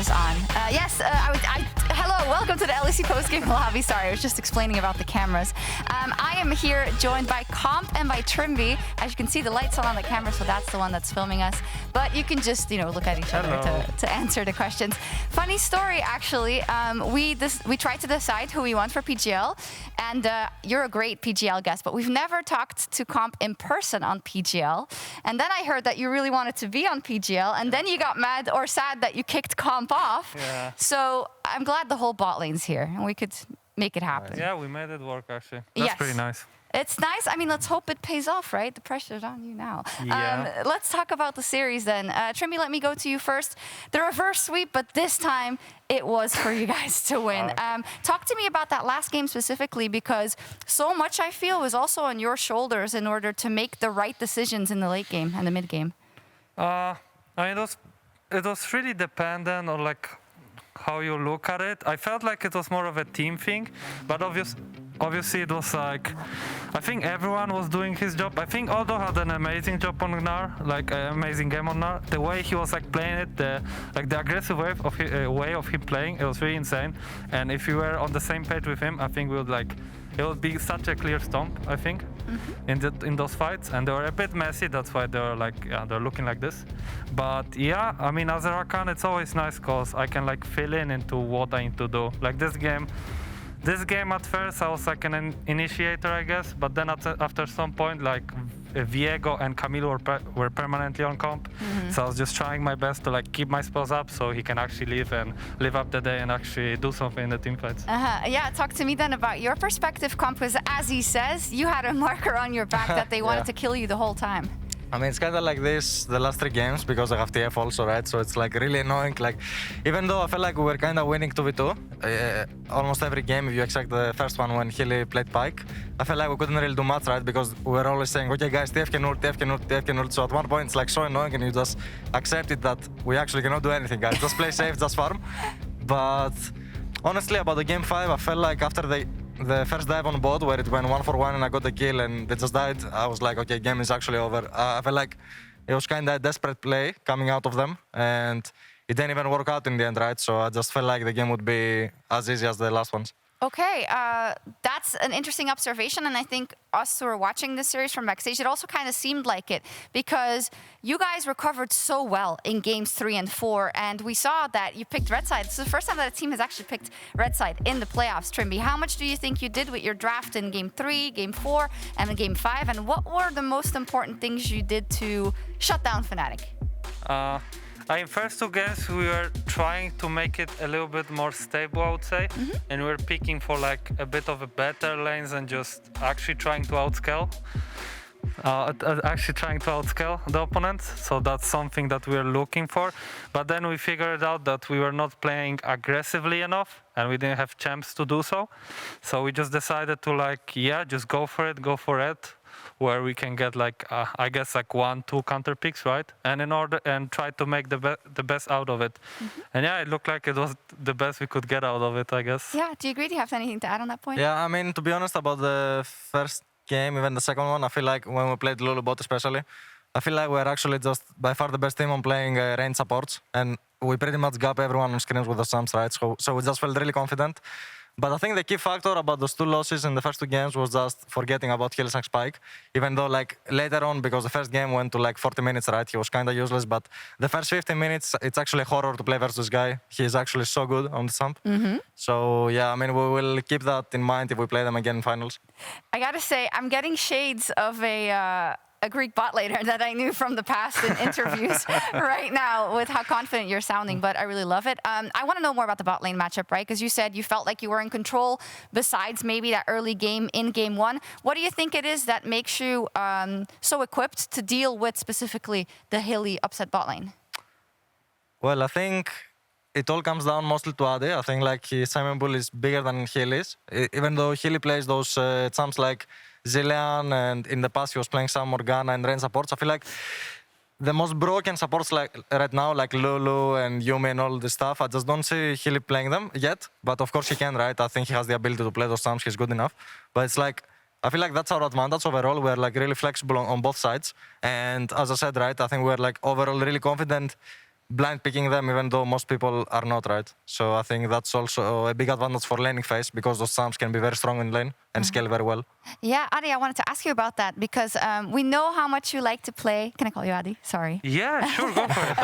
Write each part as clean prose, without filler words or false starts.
is on. Hello, welcome to the LEC postgame lobby. Sorry, I was just explaining about the cameras. I am here joined by Comp and by Trymbi. As you can see, the light's on the camera, so that's the one that's filming us. But you can just, look at each other to answer the questions. Funny story, actually. We tried to decide who we want for PGL, and you're a great PGL guest, but we've never talked to Comp in person on PGL. And then I heard that you really wanted to be on PGL, and then you got mad or sad that you kicked Comp off. Yeah. So I'm glad the whole bot lane's here, and we could make it happen. Yeah, we made it work, actually. That's pretty nice. It's nice. I mean, let's hope it pays off, right? The pressure's on you now. Yeah. Let's talk about the series then. Trymbi, let me go to you first. The reverse sweep, but this time it was for you guys to win. Talk to me about that last game specifically, because so much, I feel, was also on your shoulders in order to make the right decisions in the late game and the mid game. I mean, it was really dependent on how you look at it. I felt like it was more of a team thing, but obviously it was I think everyone was doing his job. I think Aldo had an amazing job on Gnar, an amazing game on Gnar. The way he was playing it, the aggressive way of him playing, it was really insane. And if you were on the same page with him, I think we would it would be such a clear stomp, I think, in those fights. And they were a bit messy, that's why they were they're looking like this. But yeah, I mean, as a Rakan, it's always nice because I can fill in into what I need to do. This game at first I was an initiator, I guess, but then after some point Viego and Camilo were permanently on comp, so I was just trying my best to keep my spells up so he can actually live up the day and actually do something in the team fights. Yeah, talk to me then about your perspective, Comp, because as he says, you had a marker on your back that they wanted to kill you the whole time. I mean, it's kind of like this the last 3 games because I have TF also, right? So it's really annoying. Even though I felt like we were kind of winning 2v2, almost every game, if you except the first one when Healy played Pyke, I felt like we couldn't really do much, right? Because we were always saying, okay guys, TF can ult, TF can ult, TF can ult. So at one point it's so annoying and you just accept it that we actually cannot do anything, guys. Just play safe, just farm. But honestly, about the game 5, I felt like after the first dive on bot where it went 1-for-1 and I got the kill and they just died, I was like, okay, game is actually over. I felt like it was kind of a desperate play coming out of them and it didn't even work out in the end, right? So I just felt like the game would be as easy as the last ones. Okay, that's an interesting observation, and I think us who are watching this series from backstage, it also kind of seemed like it, because you guys recovered so well in games 3 and 4, and we saw that you picked red side. It's the first time that a team has actually picked red side in the playoffs, Trymbi. How much do you think you did with your draft in game 3, game 4, and in game 5, and what were the most important things you did to shut down Fnatic? In first 2 games, we were trying to make it a little bit more stable, I would say. And we were picking for a bit of a better lanes and just actually trying to outscale. The opponents. So that's something that we were looking for. But then we figured out that we were not playing aggressively enough and we didn't have champs to do so. So we just decided to just go for it. Where we can get I guess 1-2 counter picks, right? And try to make the best out of it. And yeah, it looked like it was the best we could get out of it, I guess. Yeah, do you agree? Do you have anything to add on that point? Yeah, I mean, to be honest about the first game, even the second one, I feel like when we played Lulu bot especially, I feel like we're actually just by far the best team on playing range supports, and we pretty much got everyone on screens with the sums, right? So we just felt really confident. But I think the key factor about those 2 losses in the first 2 games was just forgetting about Healy and Spike. Even though later on, because the first game went to 40 minutes, right? He was kind of useless, but the first 15 minutes, it's actually horror to play versus this guy. He is actually so good on the sump. So yeah, I mean, we will keep that in mind if we play them again in finals. I gotta say, I'm getting shades of a Greek bot laner that I knew from the past in interviews right now with how confident you're sounding, but I really love it. I want to know more about the bot lane matchup, right? Because you said you felt like you were in control besides maybe that early game in game 1. What do you think it is that makes you so equipped to deal with specifically the Healy upset bot lane? Well, I think it all comes down mostly to Adi. I think his Simon Bull is bigger than Healy's. Even though Healy plays those champs like Zilean, and in the past he was playing some Morgana and range supports. I feel like the most broken supports right now, like Lulu and Yumi and all this stuff, I just don't see Healy playing them yet. But of course he can, right? I think he has the ability to play those champs. He's good enough. But it's I feel like that's our advantage overall. We're really flexible on both sides. And as I said, right, I think we're overall really confident blind picking them, even though most people are not, right? So I think that's also a big advantage for laning phase because those champs can be very strong in lane and scale very well. Yeah, Adi, I wanted to ask you about that because we know how much you like to play. Can I call you Adi? Sorry. Yeah, sure, go for it.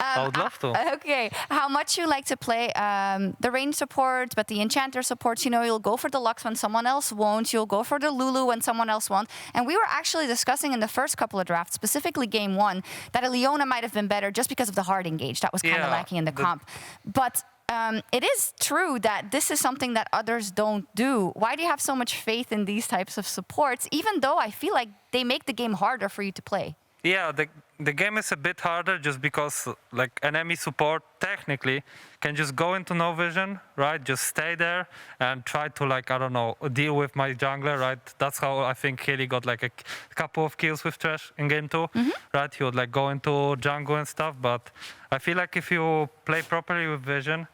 I would love to. Okay, how much you like to play the range supports, but the enchanter supports, you know, you'll go for the Lux when someone else won't, you'll go for the Lulu when someone else won't. And we were actually discussing in the first couple of drafts, specifically game one, that a Leona might have been better just because of the hard engage. That was kind of lacking in the comp. But it is true that this is something that others don't do. Why do you have so much faith in these types of supports, even though I feel like they make the game harder for you to play? Yeah, the game is a bit harder just because like enemy support technically can just go into no vision, right? Just stay there and try to like, I don't know, deal with my jungler, right? That's how I think Kelly got like a couple of kills with Trash in game 2, right? He would like go into jungle and stuff, but I feel like if you play properly with vision,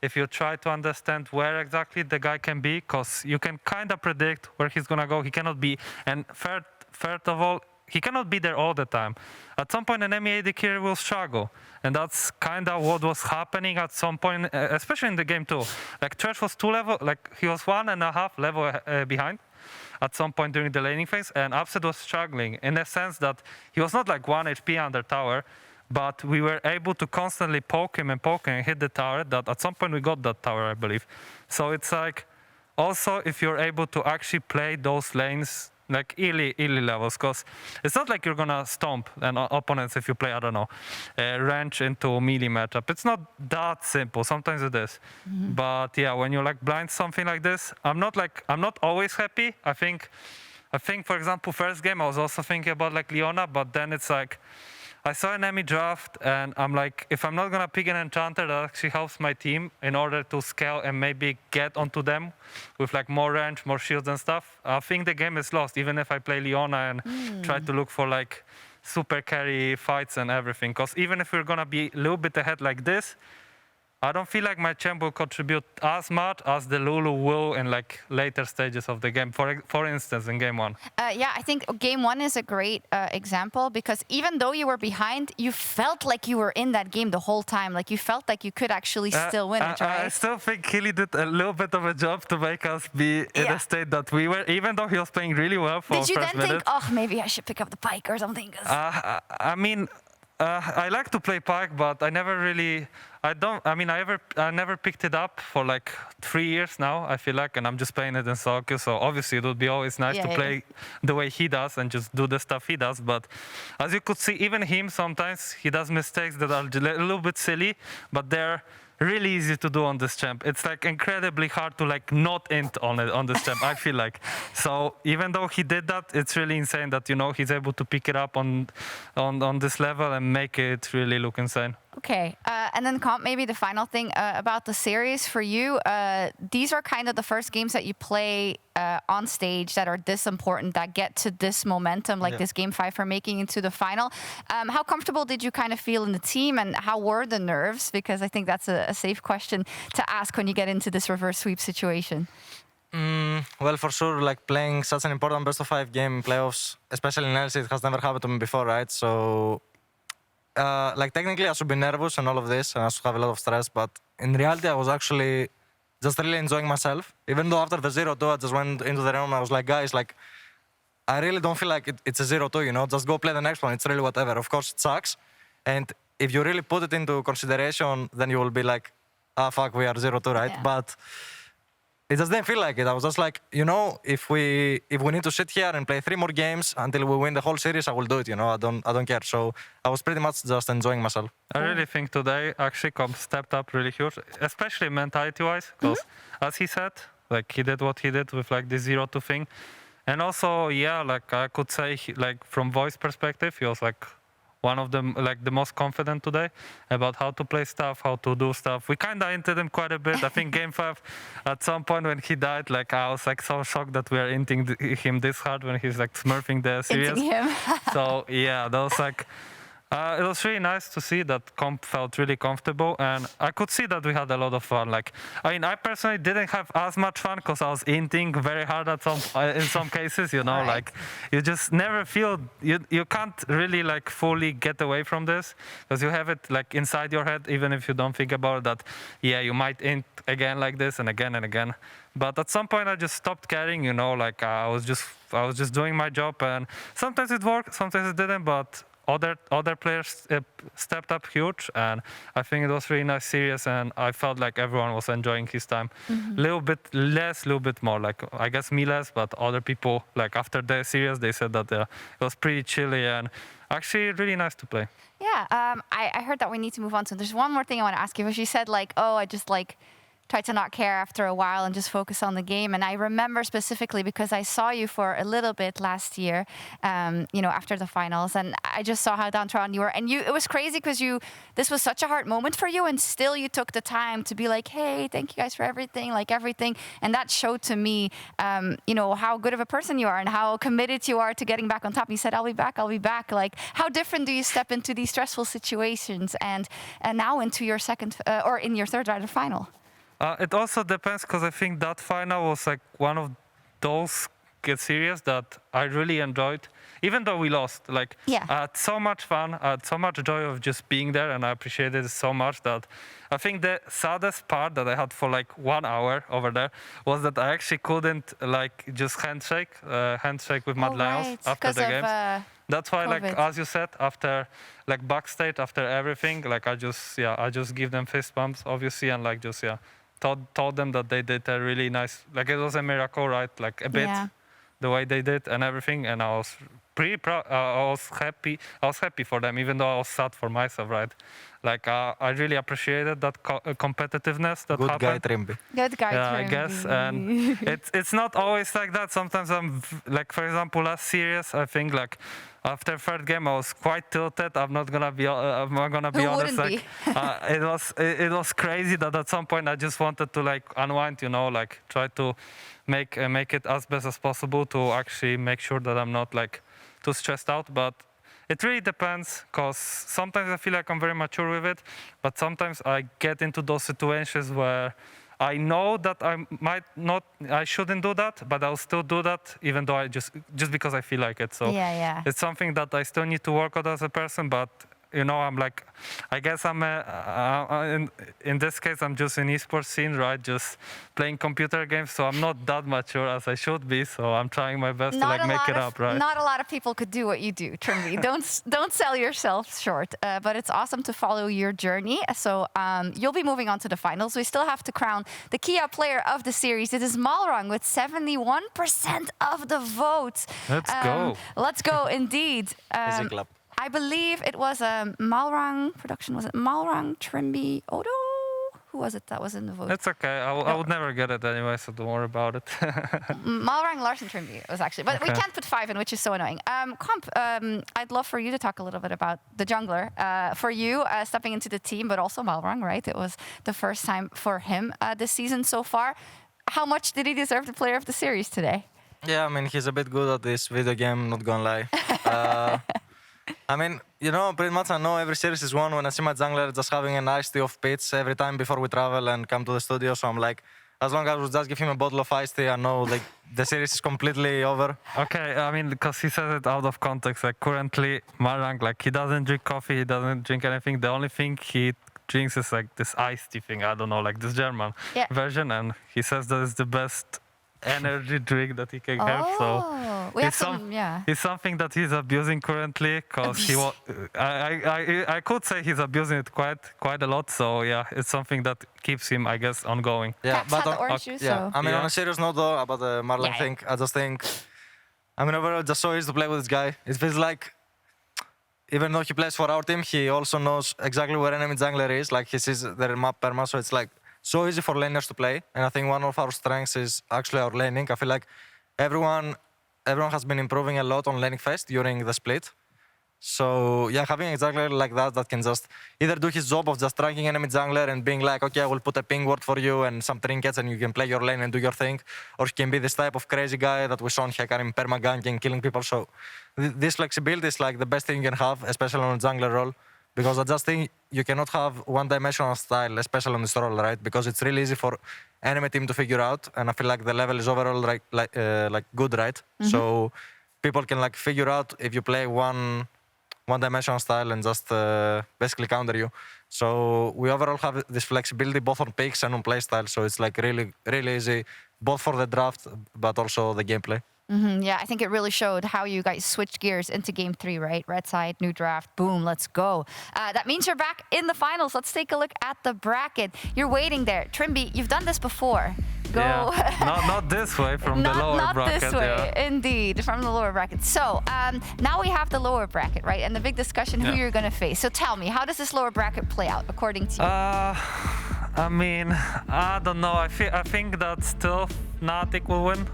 if you try to understand where exactly the guy can be, because you can kind of predict where he's gonna go, he cannot be, and third of all, he cannot be there all the time. At some point, an enemy AD carry will struggle. And that's kind of what was happening at some point, especially in the game 2. Like, Trash was 2 level, like, he was 1.5 level behind at some point during the laning phase, and Upset was struggling in the sense that he was not like 1 HP under tower, but we were able to constantly poke him and hit the tower, that at some point we got that tower, I believe. So it's like, also, if you're able to actually play those lanes like early levels, because it's not like you're gonna stomp an opponents if you play, I don't know, range into melee matchup. It's not that simple. Sometimes it is. But yeah, when you like blind something like this, I'm not always happy. I think, for example, first game I was also thinking about like Leona, but then it's like, I saw an enemy draft, and I'm like, if I'm not gonna pick an enchanter, that actually helps my team in order to scale and maybe get onto them with like more range, more shields and stuff. I think the game is lost, even if I play Leona and try to look for like super carry fights and everything. Because even if we're gonna be a little bit ahead like this, I don't feel like my champ will contribute as much as the Lulu will in like later stages of the game. For instance, in game 1. Yeah, I think game 1 is a great example because even though you were behind, you felt like you were in that game the whole time. Like you felt like you could actually still win it, right? I still think Killy did a little bit of a job to make us be in a state that we were, even though he was playing really well for Did you first then minute. think, oh, maybe I should pick up the Pike or something? I mean, I like to play Pike, but I never really. I never picked it up for like 3 years now, I feel like, and I'm just playing it in Sjokz, so obviously it would be always nice to play the way he does and just do the stuff he does, but as you could see, even him, sometimes he does mistakes that are a little bit silly, but they're really easy to do on this champ. It's like incredibly hard to like not int on this champ, I feel like. So even though he did that, it's really insane that, you know, he's able to pick it up on this level and make it really look insane. Okay, and then Comp, maybe the final thing about the series for you. These are kind of the first games that you play on stage that are this important, that get to this momentum, like this game 5 for making it to the final. How comfortable did you kind of feel in the team, and how were the nerves? Because I think that's a safe question to ask when you get into this reverse sweep situation. Well, for sure, like playing such an important best of 5 game in playoffs, especially in LEC, it has never happened to me before, right? So like technically I should be nervous and all of this, and I should have a lot of stress, but in reality I was actually just really enjoying myself. Even though after the 0-2 I just went into the room, I was like, guys, like I really don't feel like it's a 0-2, you know, just go play the next one, it's really whatever. Of course it sucks, and if you really put it into consideration, then you will be like, ah, fuck, we are 0-2, right? Yeah. But it just didn't feel like it. I was just like, you know, if we need to sit here and play 3 more games until we win the whole series, I will do it, you know, I don't care. So I was pretty much just enjoying myself. I really think today actually Comp stepped up really huge, especially mentality-wise, because as he said, like he did what he did with like the 0-2 thing. And also, yeah, like I could say, like from voice perspective, he was like one of them, like the most confident today about how to play stuff, how to do stuff. We kind of hinted him quite a bit. I think game 5, at some point when he died, like I was like so shocked that we are hinting him this hard when he's like smurfing the series. Him. So yeah, that was like, It was really nice to see that comp felt really comfortable, and I could see that we had a lot of fun. Like, I mean, I personally didn't have as much fun because I was inting very hard at in some cases. You know, Right. like you just never feel you can't really like fully get away from this because you have it like inside your head, even if you don't think about it. That yeah, you might int again like this and again and again. But at some point, I just stopped caring. You know, like I was just doing my job, and sometimes it worked, sometimes it didn't, but. Other players stepped up huge, and I think it was really nice series, and I felt like everyone was enjoying his time. Little bit less, little bit more. Like I guess me less, but other people like after the series they said that it was pretty chilly and actually really nice to play. Yeah, I heard that we need to move on. So there's one more thing I want to ask you. Because you said like, oh, I just like tried to not care after a while and just focus on the game. And I remember specifically because I saw you for a little bit last year, you know, after the finals, and I just saw how downtrodden you were. And it was crazy because this was such a hard moment for you, and still you took the time to be like, hey, thank you guys for everything, like everything. And that showed to me, you know, how good of a person you are and how committed you are to getting back on top. And you said, I'll be back, I'll be back. Like, how different do you step into these stressful situations and now into your second or in your third round final? It also depends because I think that final was like one of those series that I really enjoyed, even though we lost. Like, Yeah. I had so much fun, I had so much joy of just being there, and I appreciated it so much that I think the saddest part that I had for like 1 hour over there was that I actually couldn't like just handshake with Mad Lions right, after 'cause the of, games. That's why, like COVID. as you said, after like backstage, after everything, like I just give them fist bumps, obviously, and like just told them that they did a really nice, like it was a miracle, right? Like a bit, Yeah. the way they did and everything, and I was pretty proud. I was happy for them, even though I was sad for myself, right? Like I really appreciated that competitiveness that Good guy, happened. Trymbi. Good guy, Yeah, I Trymbi. guess, and it's not always like that. Sometimes I'm like, for example, last series, I think like after third game I was quite tilted. I'm not gonna be Who honest. wouldn't be? Like it was crazy that at some point I just wanted to like unwind, you know, like try to make it as best as possible to actually make sure that I'm not like too stressed out, but. It really depends, because sometimes I feel like I'm very mature with it, but sometimes I get into those situations where I know that I shouldn't do that, but I'll still do that, even though I just because I feel like it. So Yeah. it's something that I still need to work on as a person, but you know, I'm like, I guess I'm in this case, I'm just in esports scene, right? Just playing computer games, so I'm not that mature as I should be. So I'm trying my best to like make it up, right? Not a lot of people could do what you do, Trymbi. don't sell yourself short. But it's awesome to follow your journey. So you'll be moving on to the finals. We still have to crown the Kia player of the series. It is Malrang with 71% of the votes. Let's go. Let's go, indeed. Easy clap. I believe it was Malrang production. Was it Malrang, Trymbi, Odo? Who was it that was in the vote? It's okay. I would never get it anyway, so don't worry about it. Malrang, Larsen, Trymbi it was actually. But we Okay. can't put 5 in, which is so annoying. Comp, I'd love for you to talk a little bit about the jungler. For you, stepping into the team, but also Malrang, right? It was the first time for him this season so far. How much did he deserve the player of the series today? Yeah, I mean, he's a bit good at this video game, not gonna lie. I mean, you know, pretty much I know every series is won when I see my jungler just having a nice tea of pitch every time before we travel and come to the studio. So I'm like, as long as we just give him a bottle of iced tea, I know like the series is completely over. Okay, I mean, because he says it out of context. Like currently, Malrang, like he doesn't drink coffee, he doesn't drink anything. The only thing he drinks is like this iced tea thing. I don't know, like this German version, and he says that is the best energy drink that he can have. So we have it's some, yeah. it's something that he's abusing currently because I could say he's abusing it quite a lot. So yeah, it's something that keeps him, I guess, ongoing. Yeah, Cats had the on, orange juice, yeah. so. I mean, Yeah. on a serious note though, about the Marlon Yeah. thing, I just think, I mean, overall, just so easy to play with this guy. It feels like, even though he plays for our team, he also knows exactly where enemy jungler is. Like he sees their map perma, so it's like so easy for laners to play. And I think one of our strengths is actually our laning. I feel like everyone has been improving a lot on laning phase during the split. So yeah, having a jungler like that can just either do his job of just tracking enemy jungler and being like, okay, I will put a ping ward for you and some trinkets and you can play your lane and do your thing, or he can be this type of crazy guy that we saw in Hekarim perma-ganking, killing people. So this flexibility is like the best thing you can have, especially on a jungler role, because I just think you cannot have one-dimensional style, especially on this role, right? Because it's really easy for enemy team to figure out, and I feel like the level is overall like good, right? So people can like figure out if you play one-dimensional style and just basically counter you. So we overall have this flexibility both on picks and on playstyle. So it's like really, really easy, both for the draft, but also the gameplay. Yeah, I think it really showed how you guys switched gears into game 3, right? Red side, new draft, boom, let's go. That means you're back in the finals. Let's take a look at the bracket. You're waiting there. Trymbi, you've done this before. Go. Yeah. Not this way, from the lower bracket. Not this way, indeed, from the lower bracket. So now we have the lower bracket, right? And the big discussion who you're going to face. So tell me, how does this lower bracket play out according to you? I mean, I don't know. I think that still Fnatic will win,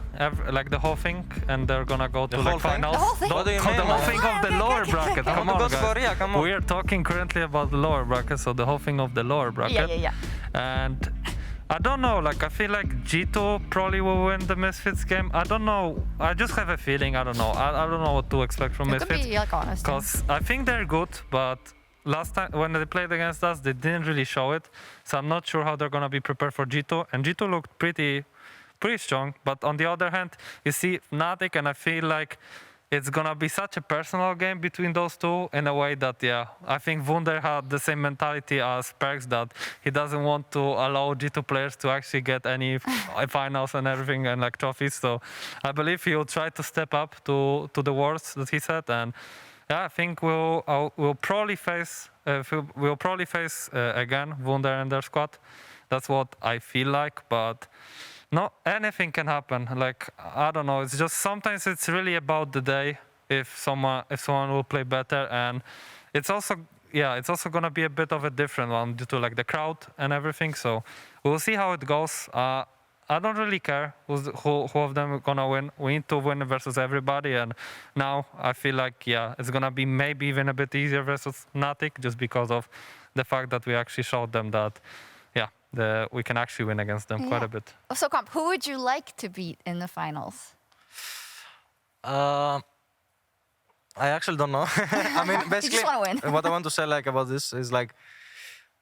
like the whole thing, and they're gonna go to like finals. The whole thing? What do you mean? The whole thing of the lower bracket. Come on, guys. Korea, come on. We are talking currently about the lower bracket, so the whole thing of the lower bracket. Yeah. And I don't know, like I feel like G2 probably will win the Misfits game. I don't know. I just have a feeling. I don't know. I don't know what to expect from Misfits. Could be like honest. Because I think they're good, but last time when they played against us, they didn't really show it. So I'm not sure how they're gonna be prepared for G2. And G2 looked pretty strong. But on the other hand, you see Fnatic, and I feel like it's gonna be such a personal game between those two in a way that, yeah, I think Wunder had the same mentality as Perks, that he doesn't want to allow G2 players to actually get any finals and everything and like trophies. So I believe he'll try to step up to the words that he said. And yeah, I think we'll probably face again Wunder and their squad. That's what I feel like, but no, anything can happen. Like I don't know. It's just sometimes it's really about the day. If someone will play better, and it's also gonna be a bit of a different one due to like the crowd and everything. So we'll see how it goes. I don't really care who of them are gonna win. We need to win versus everybody, and now I feel like it's gonna be maybe even a bit easier versus Fnatic, just because of the fact that we actually showed them that we can actually win against them quite a bit. So Comp, who would you like to beat in the finals? I actually don't know. I mean, basically, you just want to win. what I want to say like about this is like,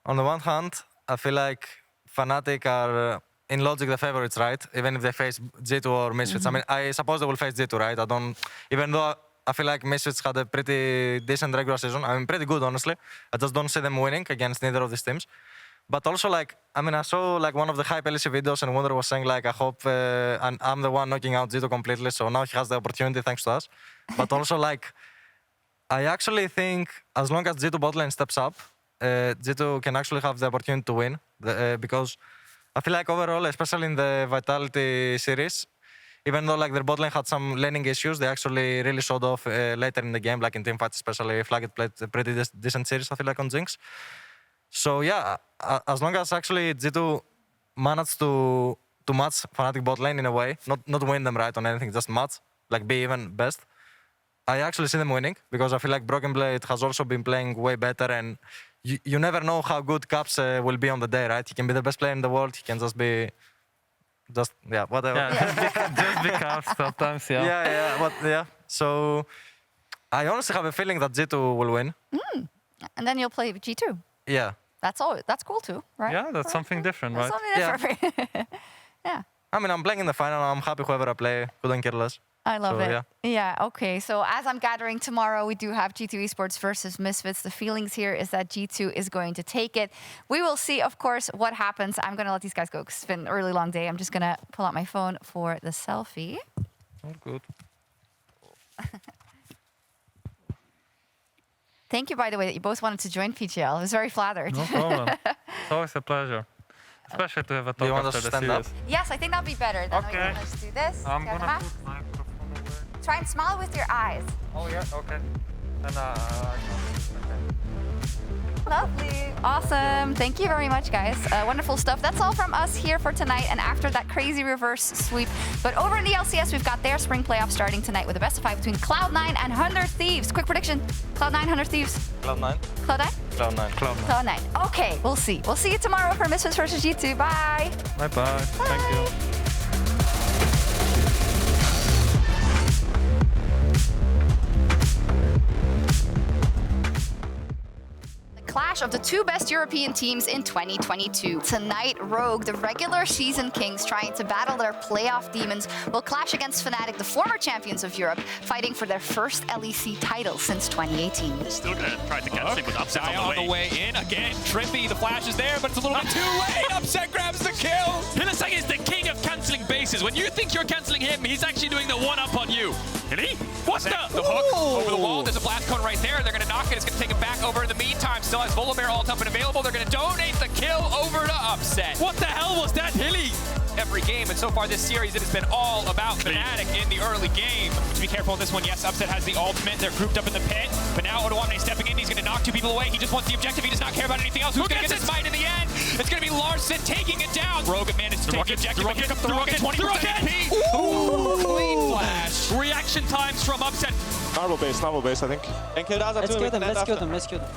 on the one hand, I feel like Fnatic are in logic the favorites, right? Even if they face G2 or Misfits. I mean, I suppose they will face G2, right? Even though I feel like Misfits had a pretty decent regular season. I mean, pretty good, honestly. I just don't see them winning against neither of these teams. But also, like, I mean, I saw like one of the hype LEC videos, and Wunder was saying like, I hope I'm the one knocking out G2 completely. So now he has the opportunity thanks to us. But also, like, I actually think as long as G2 bot lane steps up, G2 can actually have the opportunity to win. Because I feel like overall, especially in the Vitality series, even though like their bot lane had some laning issues, they actually really showed off later in the game, like in teamfights, especially FLICKR played a pretty decent series, I feel like, on Jinx. So yeah, as long as actually G2 managed to match Fnatic bot lane in a way, not win them right on anything, just match, like be even best, I actually see them winning, because I feel like Broken Blade has also been playing way better, and you never know how good Caps will be on the day, right? He can be the best player in the world, he can just be, whatever. Yeah, just be Caps sometimes, yeah. So I honestly have a feeling that G2 will win. And then you'll play G2. Yeah. That's cool too, right? Yeah, that's something different, right? Something different. Yeah. I mean, I'm playing in the final. I'm happy whoever I play. Couldn't care less. I love it. Yeah. Yeah, okay. So as I'm gathering tomorrow, we do have G2 Esports versus Misfits. The feelings here is that G2 is going to take it. We will see, of course, what happens. I'm going to let these guys go because it's been a really long day. I'm just going to pull out my phone for the selfie. Oh, good. Thank you, by the way, that you both wanted to join PGL. I was very flattered. No problem. It's always a pleasure. Especially to have a talk after the series. Yes, I think that'd be better. Then Okay. Let's do this. I'm Get gonna them put my microphone away. Try and smile with your eyes. Oh yeah, okay. And Lovely. Awesome. Thank you very much, guys. Wonderful stuff. That's all from us here for tonight and after that crazy reverse sweep. But over in the LCS, we've got their spring playoff starting tonight with a best of 5 between Cloud9 and 100 Thieves. Quick prediction. Cloud9, 100 Thieves. Cloud9? Cloud9? Cloud9. Cloud9. Okay, we'll see. We'll see you tomorrow for Misfits versus G2. Bye. Bye-bye. Thank you. Clash of the two best European teams in 2022. Tonight, Rogue, the regular season kings trying to battle their playoff demons, will clash against Fnatic, the former champions of Europe, fighting for their first LEC title since 2018. Still gonna try to catch him with Upset on the way in. Again, Trymbi, the flash is there, but it's a little bit too late. Upset grabs the kill. FLICKR is the king of cancelling bases. When you think you're cancelling him, he's actually doing the one-up on you. Really? What's the hook over the wall? There's a blast cone right there. They're gonna knock it. It's gonna take it back over in the meantime. Still has Volibear ult up and available. They're gonna donate the kill over to Upset. What the hell was that, Hilly? Every game, and so far this series, it has been all about Fnatic in the early game. To be careful in this one, yes, Upset has the ultimate. They're grouped up in the pit, but now Odoamne stepping in. He's gonna knock two people away. He just wants the objective. He does not care about anything else. Who's gonna get this fight in the end? It's gonna be Larson taking it down. Rogue managed to take the objective. The rocket, 20% HP. Ooh, clean flash. Reaction times from Upset. Normal base, I think. Let's kill them.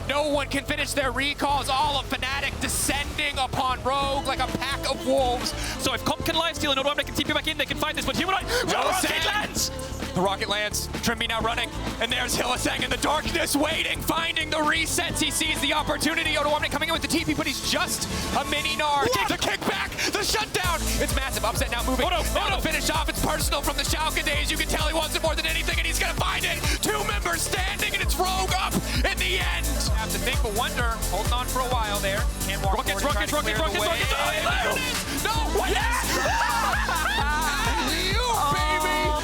No one can finish their recalls. All of Fnatic descending upon Rogue like a pack of wolves. So if Comp can lifesteal and Odoamne can TP back in, they can find this. But Humanoid, the rocket lands! The rocket lands. Trymbi now running. And there's Hylissang in the darkness waiting, finding the resets. He sees the opportunity. Odoamne coming in with the TP, but he's just a mini Gnar. The kickback, the shutdown. It's massive. Upset now moving. Now to finish off. It's personal from the Schalke days. You can tell he wants it more than anything, and he's going to find it. Two members standing, and it's Rogue up in the end. Have to think, but Wonder holding on for a while there. Can't walk forward. Rockets. No, yes!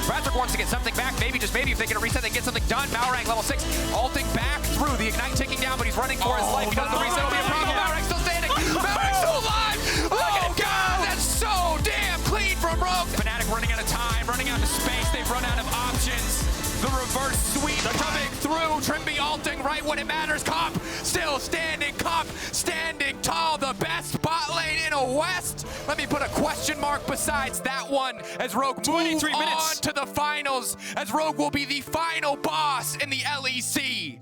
Patrick wants to get something back, maybe, just maybe, if they get a reset, they get something done. Malrang, level 6, ulting back through, the Ignite ticking down, but he's running for his life. He does the reset, it'll be a problem. Malrang still standing. Malrang still alive! Look at him go! That's so damn clean from Rogue. Fnatic running out of time, running out of space. They've run out of options. The reverse sweep coming through. Trymbi ulting right when it matters. Comp still standing. Comp standing tall. The best bot lane in a West. Let me put a question mark besides that one as Rogue moves 23 minutes on to the finals, as Rogue will be the final boss in the LEC.